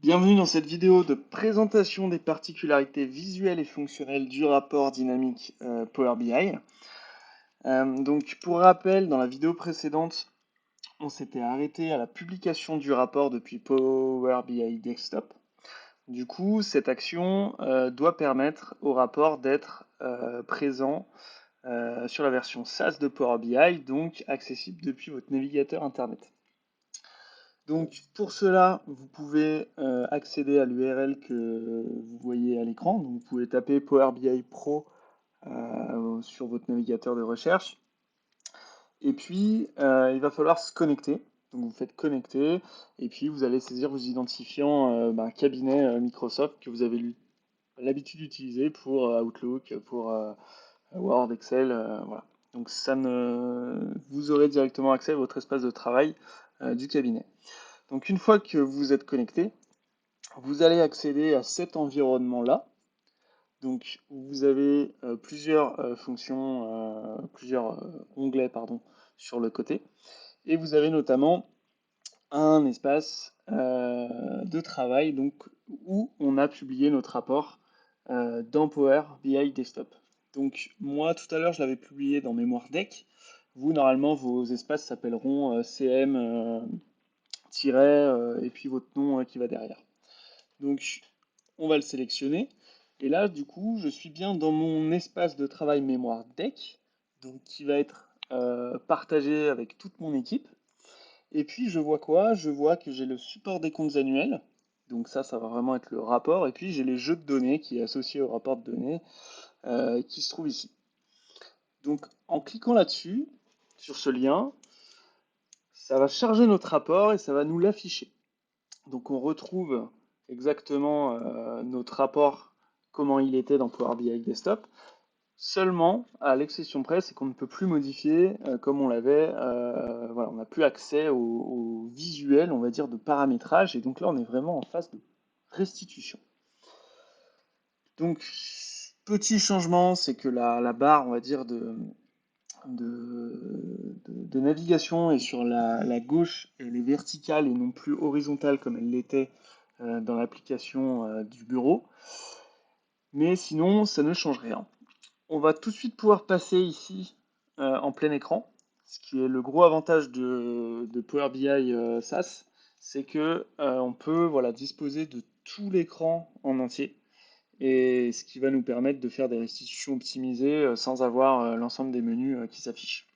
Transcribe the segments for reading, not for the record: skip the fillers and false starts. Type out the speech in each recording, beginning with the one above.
Bienvenue dans cette vidéo de présentation des particularités visuelles et fonctionnelles du rapport dynamique Power BI. Donc pour rappel, dans la vidéo précédente, on s'était arrêté à la publication du rapport depuis Power BI Desktop. Du coup, cette action doit permettre au rapport d'être présent sur la version SaaS de Power BI, donc accessible depuis votre navigateur Internet. Donc pour cela, vous pouvez accéder à l'URL que vous voyez à l'écran. Donc vous pouvez taper Power BI Pro sur votre navigateur de recherche. Et puis il va falloir se connecter. Donc vous faites connecter et puis vous allez saisir vos identifiants cabinet Microsoft que vous avez l'habitude d'utiliser pour Outlook, pour Word, Excel, voilà. Donc vous aurez directement accès à votre espace de travail du cabinet. Donc une fois que vous êtes connecté, vous allez accéder à cet environnement-là. Donc vous avez plusieurs fonctions, plusieurs onglets pardon, sur le côté. Et vous avez notamment un espace de travail donc, où on a publié notre rapport dans Power BI Desktop. Donc moi tout à l'heure je l'avais publié dans Mémoire Deck. Vous normalement vos espaces s'appelleront CM et puis votre nom qui va derrière. Donc, on va le sélectionner. Et là, du coup, je suis bien dans mon espace de travail mémoire deck, donc qui va être partagé avec toute mon équipe. Et puis, je vois quoi? Je vois que j'ai le support des comptes annuels. Donc ça va vraiment être le rapport. Et puis, j'ai les jeux de données qui est associé au rapport de données qui se trouve ici. Donc, en cliquant là-dessus, sur ce lien, ça va charger notre rapport et ça va nous l'afficher. Donc on retrouve exactement notre rapport, comment il était dans Power BI Desktop. Seulement, à l'exception près, c'est qu'on ne peut plus modifier comme on l'avait. Voilà, on n'a plus accès au visuel, on va dire, de paramétrage. Et donc là, on est vraiment en phase de restitution. Donc, petit changement, c'est que la barre, on va dire, de navigation est sur la gauche, elle est verticale et non plus horizontale comme elle l'était dans l'application du bureau. Mais sinon, ça ne change rien. On va tout de suite pouvoir passer ici en plein écran. Ce qui est le gros avantage de Power BI SaaS, c'est que on peut voilà, disposer de tout l'écran en entier. Et ce qui va nous permettre de faire des restitutions optimisées sans avoir l'ensemble des menus qui s'affichent.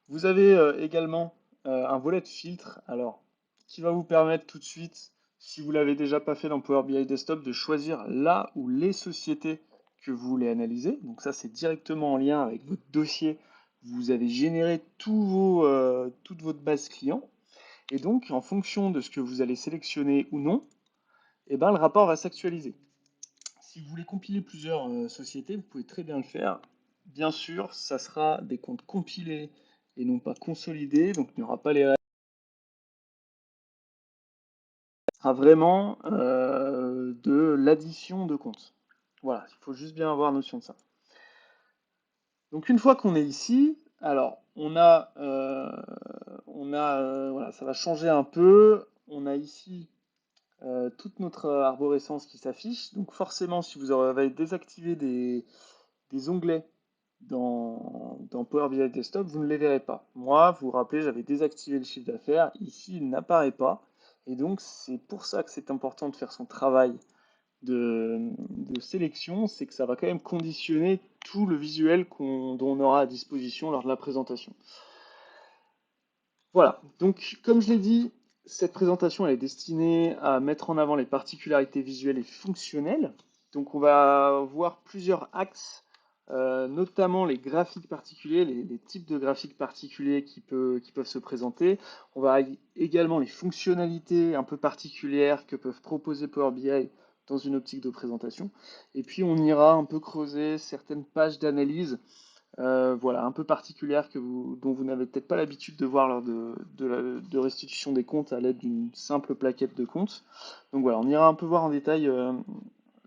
Vous avez également un volet de filtre, alors qui va vous permettre tout de suite, si vous l'avez déjà pas fait dans Power BI Desktop, de choisir là ou les sociétés que vous voulez analyser. Donc ça, c'est directement en lien avec votre dossier. Vous avez généré toute votre base client. Et donc, en fonction de ce que vous allez sélectionner ou non, eh ben, le rapport va s'actualiser. Si vous voulez compiler plusieurs sociétés, vous pouvez très bien le faire. Bien sûr, ça sera des comptes compilés et non pas consolidés, donc il n'y aura pas les règles. Ce sera vraiment de l'addition de comptes. Voilà, il faut juste bien avoir notion de ça. Donc une fois qu'on est ici, alors voilà, ça va changer un peu. On a ici toute notre arborescence qui s'affiche. Donc forcément, si vous avez désactivé des onglets dans Power BI Desktop, vous ne les verrez pas. Moi, vous vous rappelez, j'avais désactivé le chiffre d'affaires. Ici, il n'apparaît pas. Et donc, c'est pour ça que c'est important de faire son travail de sélection. C'est que ça va quand même conditionner tout le visuel dont on aura à disposition lors de la présentation. Voilà. Donc, comme je l'ai dit, cette présentation elle est destinée à mettre en avant les particularités visuelles et fonctionnelles. Donc, on va voir plusieurs axes notamment les graphiques particuliers, les types de graphiques particuliers qui peuvent se présenter. On va également les fonctionnalités un peu particulières que peuvent proposer Power BI dans une optique de présentation. Et puis on ira un peu creuser certaines pages d'analyse voilà, un peu particulières dont vous n'avez peut-être pas l'habitude de voir lors de restitution des comptes à l'aide d'une simple plaquette de compte. Donc voilà, on ira un peu voir en détail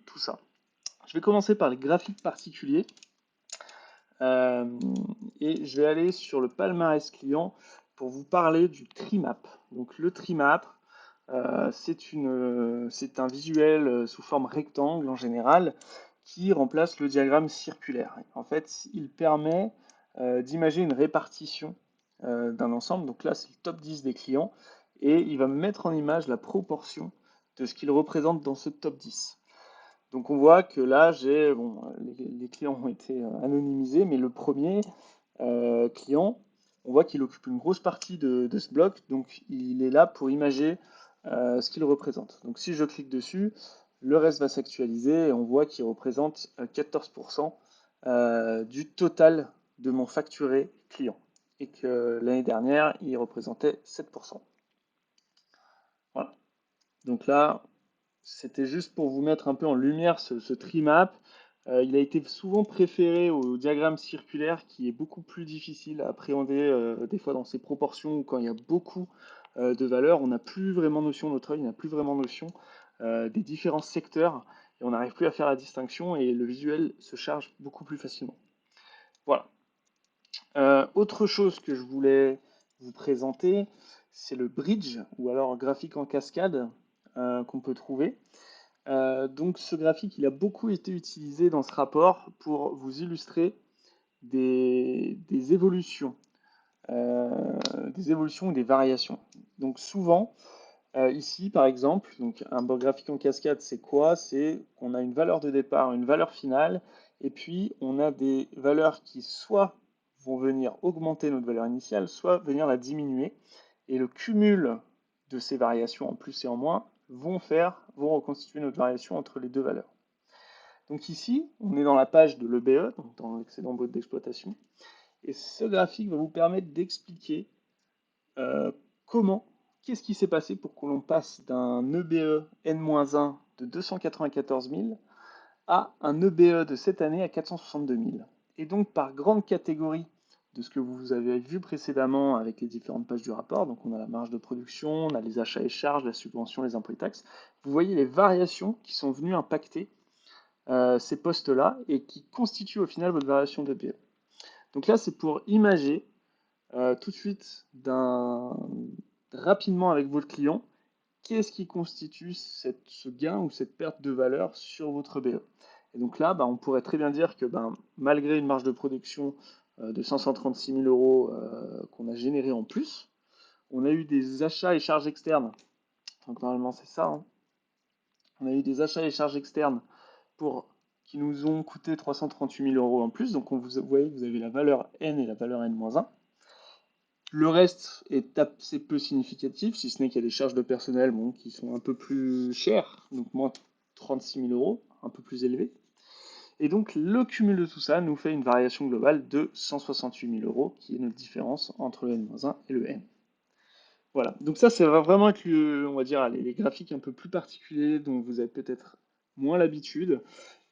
tout ça. Je vais commencer par les graphiques particuliers. Euh, et je vais aller sur le palmarès client pour vous parler du trimap. Donc le trimap, C'est un visuel sous forme rectangle en général qui remplace le diagramme circulaire. En fait, il permet d'imager une répartition d'un ensemble. Donc là, c'est le top 10 des clients et il va mettre en image la proportion de ce qu'il représente dans ce top 10. Donc on voit que là, les clients ont été anonymisés, mais le premier client, on voit qu'il occupe une grosse partie de ce bloc, donc il est là pour imager ce qu'il représente. Donc si je clique dessus, le reste va s'actualiser et on voit qu'il représente 14% du total de mon facturé client et que l'année dernière, il représentait 7%. Voilà. Donc là, c'était juste pour vous mettre un peu en lumière ce tree map. Il a été souvent préféré au diagramme circulaire qui est beaucoup plus difficile à appréhender des fois dans ses proportions ou quand il y a beaucoup de valeurs. On n'a plus vraiment notion, notre œil n'a plus vraiment notion des différents secteurs et on n'arrive plus à faire la distinction et le visuel se charge beaucoup plus facilement. Voilà. Autre chose que je voulais vous présenter, c'est le bridge ou alors graphique en cascade qu'on peut trouver. Donc ce graphique, il a beaucoup été utilisé dans ce rapport pour vous illustrer des évolutions, ou des variations. Donc souvent, ici par exemple, donc un graphique en cascade, c'est quoi? C'est qu'on a une valeur de départ, une valeur finale, et puis on a des valeurs qui soit vont venir augmenter notre valeur initiale, soit venir la diminuer, et le cumul de ces variations en plus et en moins vont reconstituer notre variation entre les deux valeurs. Donc ici, on est dans la page de l'EBE, donc dans l'excédent brut d'exploitation, et ce graphique va vous permettre d'expliquer euh, qu'est-ce qui s'est passé pour que l'on passe d'un EBE N-1 de 294 000 à un EBE de cette année à 462 000. Et donc par grande catégorie de ce que vous avez vu précédemment avec les différentes pages du rapport, donc on a la marge de production, on a les achats et charges, la subvention, les impôts et taxes, vous voyez les variations qui sont venues impacter ces postes-là et qui constituent au final votre variation de BE. Donc là, c'est pour imager tout de suite rapidement avec votre client qu'est-ce qui constitue ce gain ou cette perte de valeur sur votre BE. Et donc là, on pourrait très bien dire que malgré une marge de production de 536 000 euros qu'on a généré en plus, on a eu des achats et charges externes. Donc normalement c'est ça. Hein. On a eu des achats et charges externes qui nous ont coûté 338 000 euros en plus. Donc vous voyez que vous avez la valeur N et la valeur N-1. Le reste est assez peu significatif, si ce n'est qu'il y a des charges de personnel qui sont un peu plus chères, donc moins 36 000 euros, un peu plus élevées. Et donc le cumul de tout ça nous fait une variation globale de 168 000 euros, qui est notre différence entre le N-1 et le N. Voilà, donc ça va vraiment être, on va dire, les graphiques un peu plus particuliers dont vous avez peut-être moins l'habitude.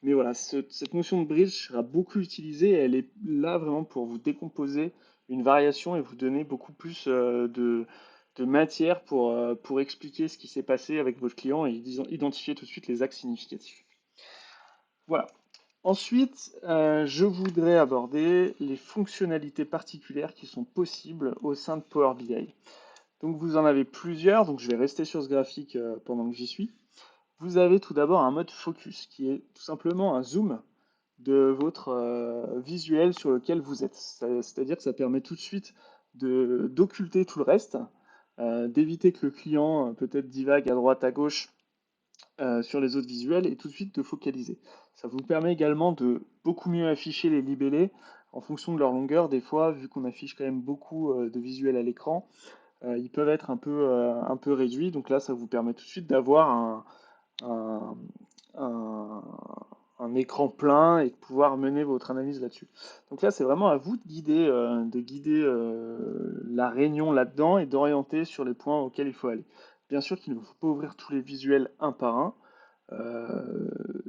Mais voilà, cette notion de bridge sera beaucoup utilisée et elle est là vraiment pour vous décomposer une variation et vous donner beaucoup plus de matière pour expliquer ce qui s'est passé avec votre client et identifier tout de suite les axes significatifs. Voilà. Ensuite, je voudrais aborder les fonctionnalités particulières qui sont possibles au sein de Power BI. Donc vous en avez plusieurs, donc je vais rester sur ce graphique pendant que j'y suis. Vous avez tout d'abord un mode focus, qui est tout simplement un zoom de votre visuel sur lequel vous êtes. C'est-à-dire que ça permet tout de suite d'occulter tout le reste, d'éviter que le client peut-être divague à droite, à gauche sur les autres visuels et tout de suite de focaliser. Ça vous permet également de beaucoup mieux afficher les libellés en fonction de leur longueur. Des fois, vu qu'on affiche quand même beaucoup de visuels à l'écran, ils peuvent être un peu réduits. Donc là, ça vous permet tout de suite d'avoir un, un- un écran plein et de pouvoir mener votre analyse là-dessus. Donc là, c'est vraiment à vous de guider la réunion là-dedans et d'orienter sur les points auxquels il faut aller. Bien sûr qu'il ne faut pas ouvrir tous les visuels un par un.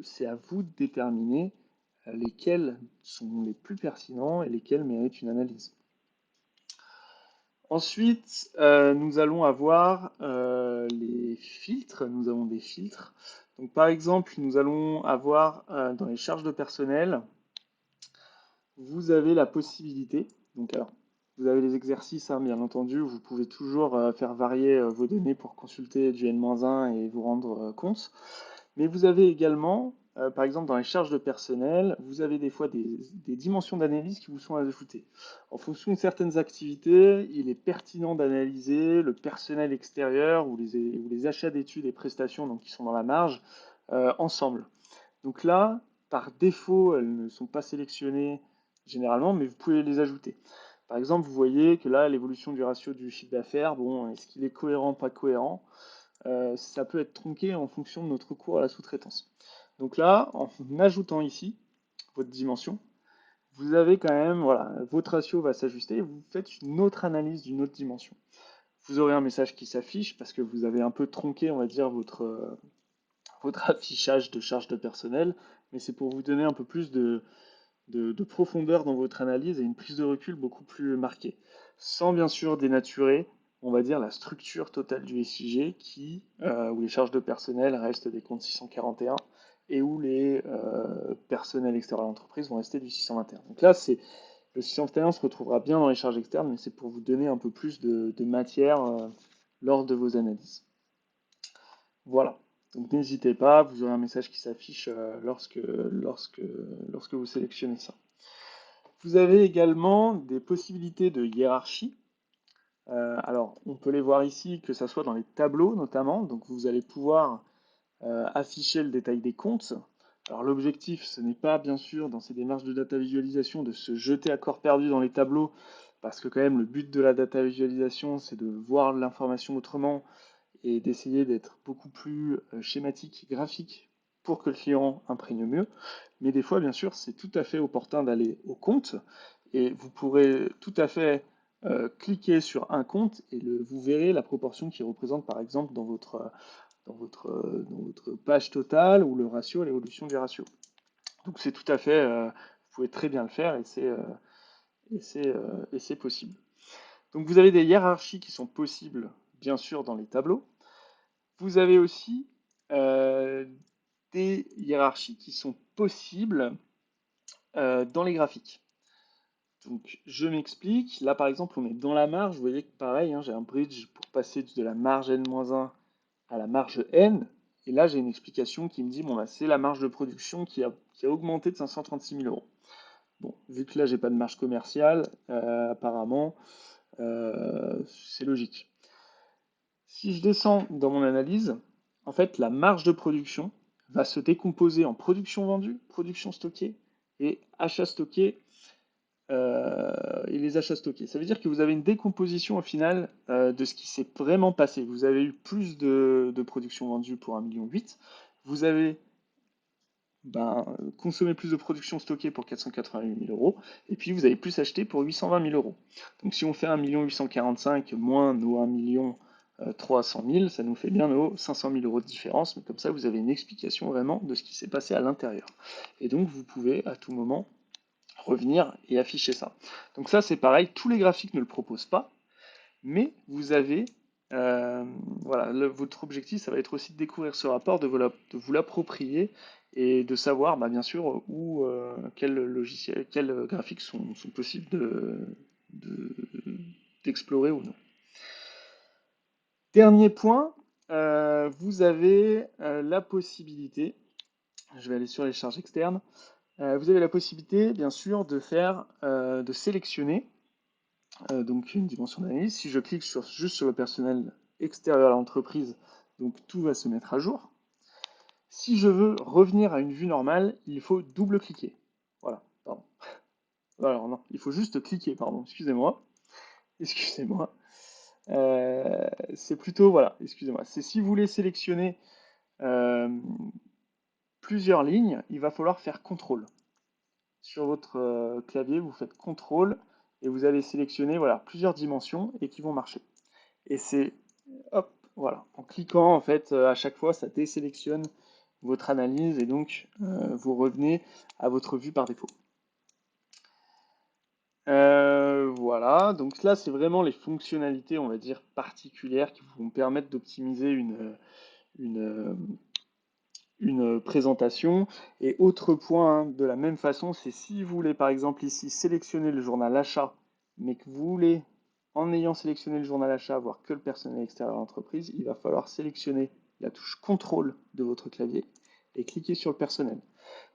C'est à vous de déterminer lesquels sont les plus pertinents et lesquels méritent une analyse. Ensuite, nous allons avoir les filtres. Nous avons des filtres. Donc, par exemple, nous allons avoir dans les charges de personnel, vous avez la possibilité. Donc, alors, Vous avez les exercices, hein, bien entendu, vous pouvez toujours faire varier vos données pour consulter du N-1 et vous rendre compte. Mais vous avez également, par exemple dans les charges de personnel, vous avez des fois des dimensions d'analyse qui vous sont ajoutées. En fonction de certaines activités, il est pertinent d'analyser le personnel extérieur ou les achats d'études et prestations donc, qui sont dans la marge ensemble. Donc là, par défaut, elles ne sont pas sélectionnées généralement, mais vous pouvez les ajouter. Par exemple, vous voyez que là, l'évolution du ratio du chiffre d'affaires, bon, est-ce qu'il est cohérent, pas cohérent? Ça peut être tronqué en fonction de notre cours à la sous-traitance. Donc là, en ajoutant ici votre dimension, vous avez quand même, voilà, votre ratio va s'ajuster et vous faites une autre analyse d'une autre dimension. Vous aurez un message qui s'affiche parce que vous avez un peu tronqué, on va dire, votre affichage de charge de personnel, mais c'est pour vous donner un peu plus de profondeur dans votre analyse et une prise de recul beaucoup plus marquée, sans bien sûr dénaturer, on va dire, la structure totale du SIG où les charges de personnel restent des comptes 641 et où les personnels extérieurs à l'entreprise vont rester du 621. Donc là, le 621 se retrouvera bien dans les charges externes, mais c'est pour vous donner un peu plus de matière lors de vos analyses. Voilà. Donc n'hésitez pas, vous aurez un message qui s'affiche lorsque vous sélectionnez ça. Vous avez également des possibilités de hiérarchie. Alors, on peut les voir ici, que ce soit dans les tableaux notamment. Donc, vous allez pouvoir afficher le détail des comptes. Alors, l'objectif, ce n'est pas, bien sûr, dans ces démarches de data visualisation, de se jeter à corps perdu dans les tableaux, parce que quand même, le but de la data visualisation, c'est de voir l'information autrement et d'essayer d'être beaucoup plus schématique, graphique, pour que le client imprègne mieux. Mais des fois, bien sûr, c'est tout à fait opportun d'aller au compte et vous pourrez tout à fait cliquer sur un compte et vous verrez la proportion qui représente, par exemple, dans votre page totale ou le ratio, l'évolution du ratio. Donc c'est tout à fait, vous pouvez très bien le faire et c'est possible. Donc vous avez des hiérarchies qui sont possibles, bien sûr, dans les tableaux. Vous avez aussi des hiérarchies qui sont possibles dans les graphiques. Donc je m'explique. Là par exemple on est dans la marge. Vous voyez que pareil, hein, j'ai un bridge pour passer de la marge N-1 à la marge N. Et là j'ai une explication qui me dit bon bah, c'est la marge de production qui a augmenté de 536 000 euros. Bon, vu que là j'ai pas de marge commerciale, apparemment c'est logique. Si je descends dans mon analyse, en fait, la marge de production va se décomposer en production vendue, production stockée et achats stockés et les achats stockés. Ça veut dire que vous avez une décomposition au final de ce qui s'est vraiment passé. Vous avez eu plus de production vendue pour 1,8 million. Vous avez consommé plus de production stockée pour 488 000 euros. Et puis vous avez plus acheté pour 820 000 euros. Donc si on fait 1 845 000 moins nos 1 300 000, ça nous fait bien nos 500 000 euros de différence. Mais comme ça, vous avez une explication vraiment de ce qui s'est passé à l'intérieur. Et donc vous pouvez à tout moment revenir et afficher ça. Donc ça c'est pareil, tous les graphiques ne le proposent pas, mais vous avez, voilà, votre objectif ça va être aussi de découvrir ce rapport, de vous l'approprier et de savoir bien sûr où, quels logiciels, quels graphiques sont possibles d'explorer ou non. Dernier point, vous avez la possibilité, je vais aller sur les charges externes, vous avez la possibilité, bien sûr, de sélectionner donc une dimension d'analyse. Si je clique juste sur le personnel extérieur à l'entreprise, donc tout va se mettre à jour. Si je veux revenir à une vue normale, il faut double-cliquer. Voilà, pardon. Alors non, il faut juste cliquer, pardon, excusez-moi. Excusez-moi. C'est plutôt, voilà, excusez-moi. C'est si vous voulez sélectionner euh, plusieurs lignes, il va falloir faire CTRL. Sur votre clavier, vous faites CTRL et vous allez sélectionner voilà, plusieurs dimensions et qui vont marcher. Et c'est, hop, voilà, en cliquant en fait à chaque fois, ça désélectionne votre analyse et donc vous revenez à votre vue par défaut. Voilà, donc là c'est vraiment les fonctionnalités, on va dire, particulières qui vont permettre d'optimiser une présentation. Et autre point, hein, de la même façon, c'est si vous voulez par exemple ici sélectionner le journal achat mais que vous voulez, en ayant sélectionné le journal achat, voir que le personnel extérieur à l'entreprise, il va falloir sélectionner la touche contrôle de votre clavier et cliquer sur le personnel.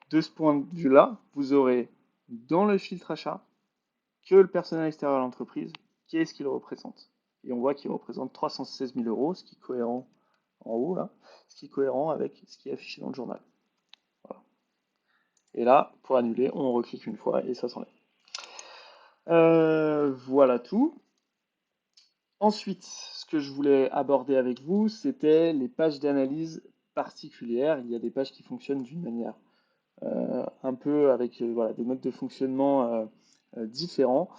De ce point de vue-là, vous aurez dans le filtre achat que le personnel extérieur à l'entreprise, qu'est-ce qu'il représente. Et on voit qu'il représente 316 000 euros, ce qui est cohérent en haut là, ce qui est cohérent avec ce qui est affiché dans le journal. Voilà. Et là, pour annuler, on reclique une fois et ça s'enlève. Voilà tout. Ensuite, ce que je voulais aborder avec vous, c'était les pages d'analyse particulières. Il y a des pages qui fonctionnent d'une manière un peu avec voilà, des modes de fonctionnement différents.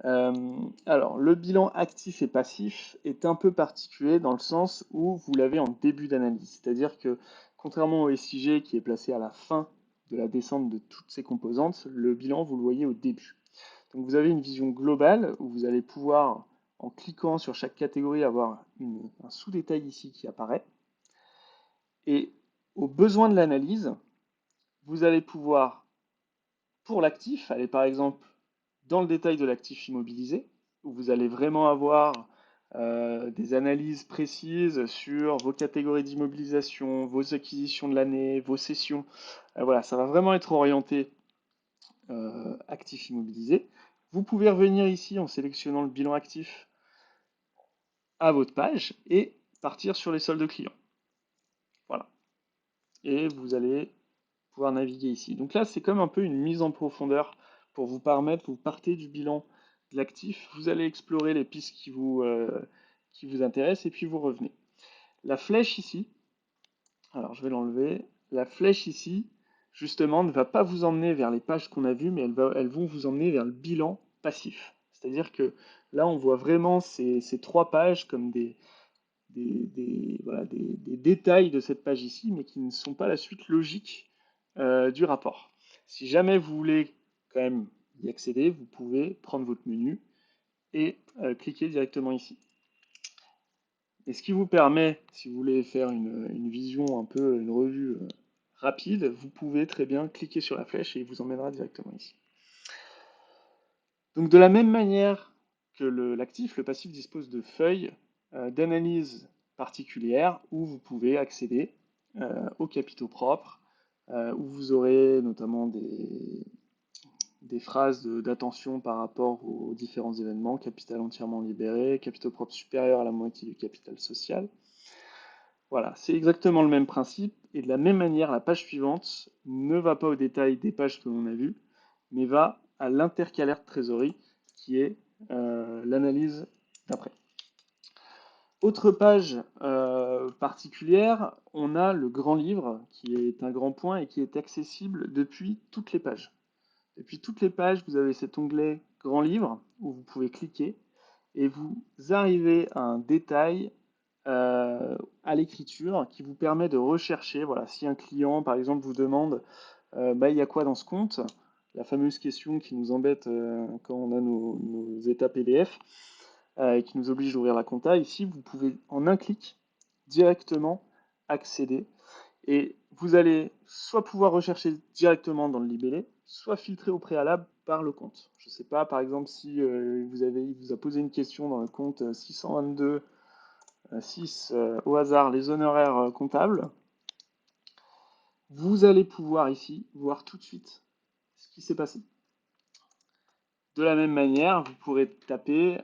Alors, le bilan actif et passif est un peu particulier dans le sens où vous l'avez en début d'analyse. C'est-à-dire que, contrairement au SIG qui est placé à la fin de la descente de toutes ses composantes, le bilan, vous le voyez au début. Donc, vous avez une vision globale où vous allez pouvoir, en cliquant sur chaque catégorie, avoir un sous-détail ici qui apparaît. Et au besoin de l'analyse, vous allez pouvoir, pour l'actif, aller par exemple dans le détail de l'actif immobilisé, où vous allez vraiment avoir des analyses précises sur vos catégories d'immobilisation, vos acquisitions de l'année, vos cessions. Voilà, ça va vraiment être orienté actif immobilisé. Vous pouvez revenir ici en sélectionnant le bilan actif à votre page et partir sur les soldes clients. Voilà. Et vous allez pouvoir naviguer ici. Donc là, c'est comme un peu une mise en profondeur pour vous permettre, vous partez du bilan de l'actif, vous allez explorer les pistes qui vous intéressent et puis vous revenez. La flèche ici, alors je vais l'enlever, la flèche ici, justement, ne va pas vous emmener vers les pages qu'on a vues, mais elles vont vous emmener vers le bilan passif. C'est-à-dire que là, on voit vraiment ces trois pages comme voilà, des détails de cette page ici, mais qui ne sont pas la suite logique du rapport. Si jamais vous voulez quand même y accéder, vous pouvez prendre votre menu et cliquer directement ici. Et ce qui vous permet, si vous voulez faire une vision un peu, une revue rapide, vous pouvez très bien cliquer sur la flèche et il vous emmènera directement ici. Donc de la même manière que l'actif, le passif dispose de feuilles d'analyse particulières où vous pouvez accéder aux capitaux propres, où vous aurez notamment des phrases d'attention par rapport aux différents événements, capital entièrement libéré, capitaux propres supérieurs à la moitié du capital social. Voilà, c'est exactement le même principe, et de la même manière, la page suivante ne va pas au détail des pages que l'on a vues, mais va à l'intercalaire de trésorerie, qui est l'analyse d'après. Autre page particulière, on a le grand livre, qui est un grand point et qui est accessible depuis toutes les pages. Depuis toutes les pages, vous avez cet onglet grand livre, où vous pouvez cliquer, et vous arrivez à un détail à l'écriture qui vous permet de rechercher, voilà, si un client par exemple vous demande il y a quoi dans ce compte, la fameuse question qui nous embête quand on a nos états PDF et qui nous oblige d'ouvrir la compta, ici vous pouvez en un clic directement accéder et vous allez soit pouvoir rechercher directement dans le libellé, soit filtrer au préalable par le compte. Je ne sais pas, par exemple, si il vous a posé une question dans le compte 622 6 au hasard les honoraires comptables, vous allez pouvoir ici voir tout de suite ce qui s'est passé. De la même manière, vous pourrez taper,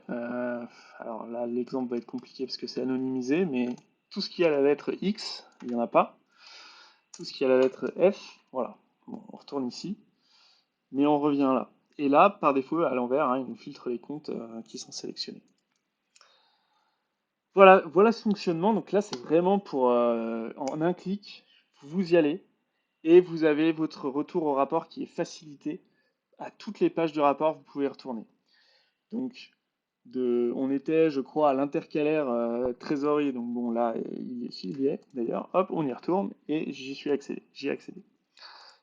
alors là l'exemple va être compliqué parce que c'est anonymisé, mais tout ce qui a la lettre X, il n'y en a pas. Tout ce qui a la lettre F, voilà. Bon, on retourne ici, mais on revient là. Et là, par défaut, à l'envers, il nous filtre les comptes qui sont sélectionnés. Voilà ce fonctionnement. Donc là, c'est vraiment pour, en un clic, vous y allez, et vous avez votre retour au rapport qui est facilité. À toutes les pages de rapport, vous pouvez retourner. Donc, on était, je crois, à l'intercalaire trésorerie. Donc bon, là, il y est d'ailleurs. Hop, on y retourne et j'y suis accédé. J'y ai accédé.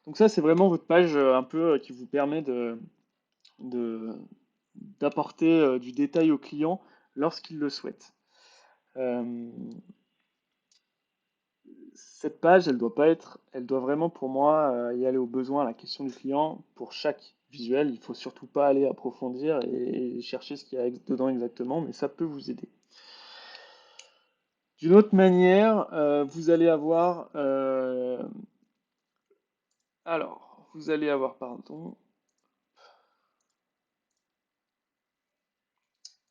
Donc ça, c'est vraiment votre page un peu qui vous permet d'apporter du détail au client lorsqu'il le souhaite. Euh, Cette page, elle doit vraiment pour moi y aller au besoin, à la question du client. Pour chaque visuel, il faut surtout pas aller approfondir et chercher ce qu'il y a dedans exactement, mais ça peut vous aider. D'une autre manière, vous allez avoir, pardon,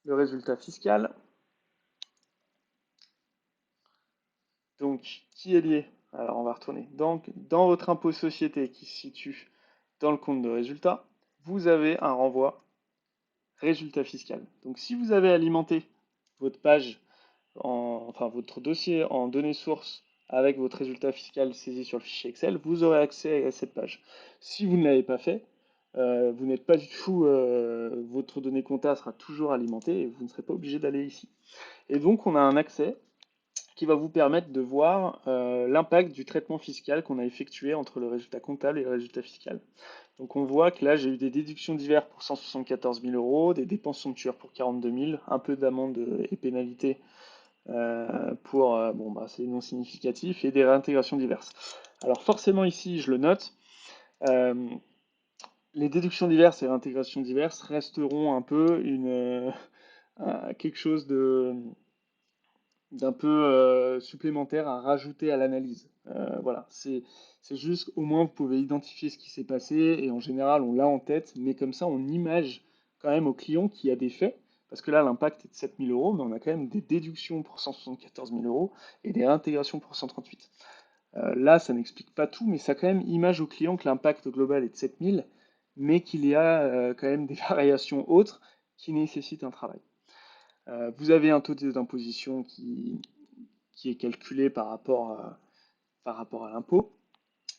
le résultat fiscal, donc qui est lié. Alors on va retourner. Donc dans votre impôt société qui se situe dans le compte de résultat, vous avez un renvoi résultat fiscal. Donc si vous avez alimenté votre page, enfin votre dossier en données sources avec votre résultat fiscal saisi sur le fichier Excel, vous aurez accès à cette page. Si vous ne l'avez pas fait, vous n'êtes pas du tout, votre donnée compta sera toujours alimentée et vous ne serez pas obligé d'aller ici. Et donc on a un accès qui va vous permettre de voir l'impact du traitement fiscal qu'on a effectué entre le résultat comptable et le résultat fiscal. Donc on voit que là j'ai eu des déductions diverses pour 174 000 euros, des dépenses somptuaires pour 42 000, un peu d'amende et pénalité pour, bon bah c'est non significatif, et des réintégrations diverses. Alors forcément ici je le note, euh, les déductions diverses et réintégrations diverses resteront un peu quelque chose d'un peu supplémentaire à rajouter à l'analyse. Voilà, c'est juste au moins vous pouvez identifier ce qui s'est passé et en général on l'a en tête, mais comme ça on image quand même au client qu'il y a des faits, parce que là l'impact est de 7 000 euros, mais on a quand même des déductions pour 174 000 euros et des réintégrations pour 138. Là ça n'explique pas tout, mais ça quand même image au client que l'impact global est de 7 000, mais qu'il y a quand même des variations autres qui nécessitent un travail. Vous avez un taux d'imposition qui est calculé par rapport à l'impôt.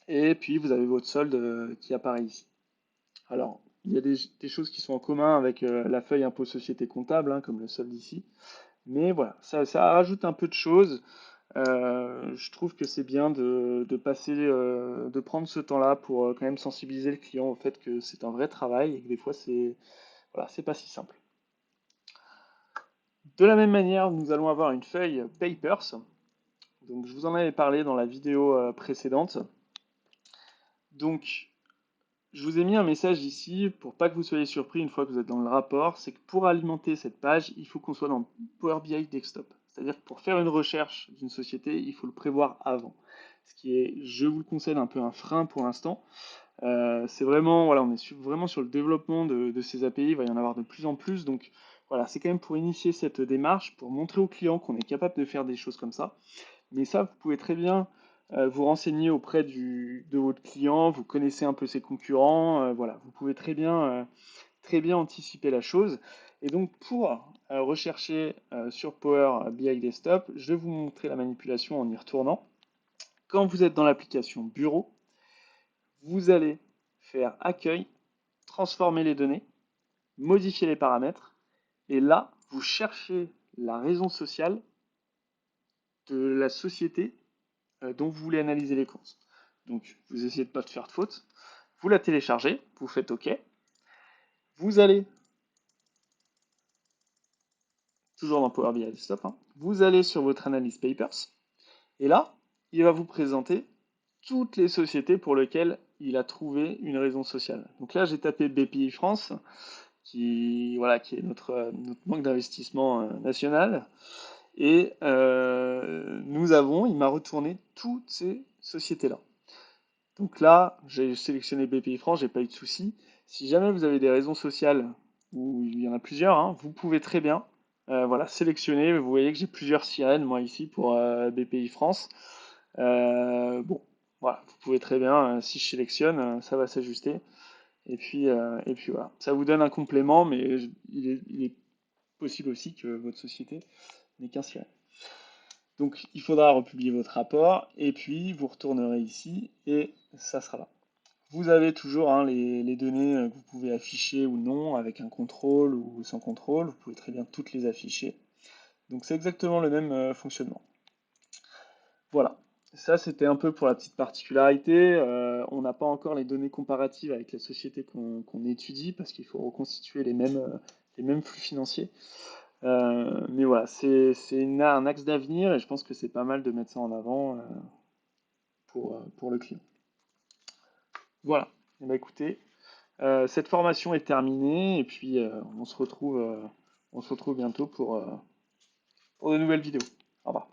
Et puis vous avez votre solde qui apparaît ici. Alors, il y a des choses qui sont en commun avec la feuille impôt société comptable, hein, comme le solde ici. Mais voilà, ça rajoute un peu de choses. Je trouve que c'est bien de passer, de prendre ce temps-là pour quand même sensibiliser le client au fait que c'est un vrai travail et que des fois c'est voilà, c'est pas si simple. De la même manière, nous allons avoir une feuille Papers. Donc je vous en avais parlé dans la vidéo précédente. Donc je vous ai mis un message ici pour pas que vous soyez surpris une fois que vous êtes dans le rapport, c'est que pour alimenter cette page, il faut qu'on soit dans Power BI Desktop. C'est-à-dire que pour faire une recherche d'une société, il faut le prévoir avant. Ce qui est, je vous le conseille, un peu un frein pour l'instant. C'est vraiment, voilà, on est vraiment sur le développement de ces API, il va y en avoir de plus en plus. Donc voilà, c'est quand même pour initier cette démarche, pour montrer aux clients qu'on est capable de faire des choses comme ça. Mais ça, vous pouvez très bien vous renseigner auprès de votre client, vous connaissez un peu ses concurrents, voilà, vous pouvez très bien anticiper la chose. Et donc pour rechercher sur Power BI Desktop, je vais vous montrer la manipulation en y retournant. Quand vous êtes dans l'application Bureau, vous allez faire Accueil, transformer les données, modifier les paramètres, et là, vous cherchez la raison sociale de la société dont vous voulez analyser les comptes. Donc, vous essayez de ne pas faire de faute. Vous la téléchargez, vous faites OK. Vous allez, toujours dans Power BI Desktop, hein, vous allez sur votre Analyse Papers. Et là, il va vous présenter toutes les sociétés pour lesquelles il a trouvé une raison sociale. Donc là, j'ai tapé BPI France, voilà, qui est notre banque d'investissement nationale. Et il m'a retourné toutes ces sociétés-là. Donc là, j'ai sélectionné BPI France, j'ai pas eu de souci. Si jamais vous avez des raisons sociales, ou il y en a plusieurs, hein, vous pouvez très bien voilà, sélectionner. Vous voyez que j'ai plusieurs sirènes, moi, ici, pour BPI France. Bon, voilà, vous pouvez très bien, si je sélectionne, ça va s'ajuster. Et puis voilà, ça vous donne un complément, mais il est possible aussi que votre société n'ait qu'un sirène. Donc il faudra republier votre rapport, et puis vous retournerez ici, et ça sera là. Vous avez toujours hein, les données que vous pouvez afficher ou non, avec un contrôle ou sans contrôle. Vous pouvez très bien toutes les afficher. Donc c'est exactement le même fonctionnement. Voilà. Ça, c'était un peu pour la petite particularité. On n'a pas encore les données comparatives avec la société qu'on étudie, parce qu'il faut reconstituer les mêmes flux financiers. Mais voilà, c'est un axe d'avenir, et je pense que c'est pas mal de mettre ça en avant. pour le client. Voilà. Et bah écoutez, cette formation est terminée et puis on se retrouve bientôt pour de nouvelles vidéos. Au revoir.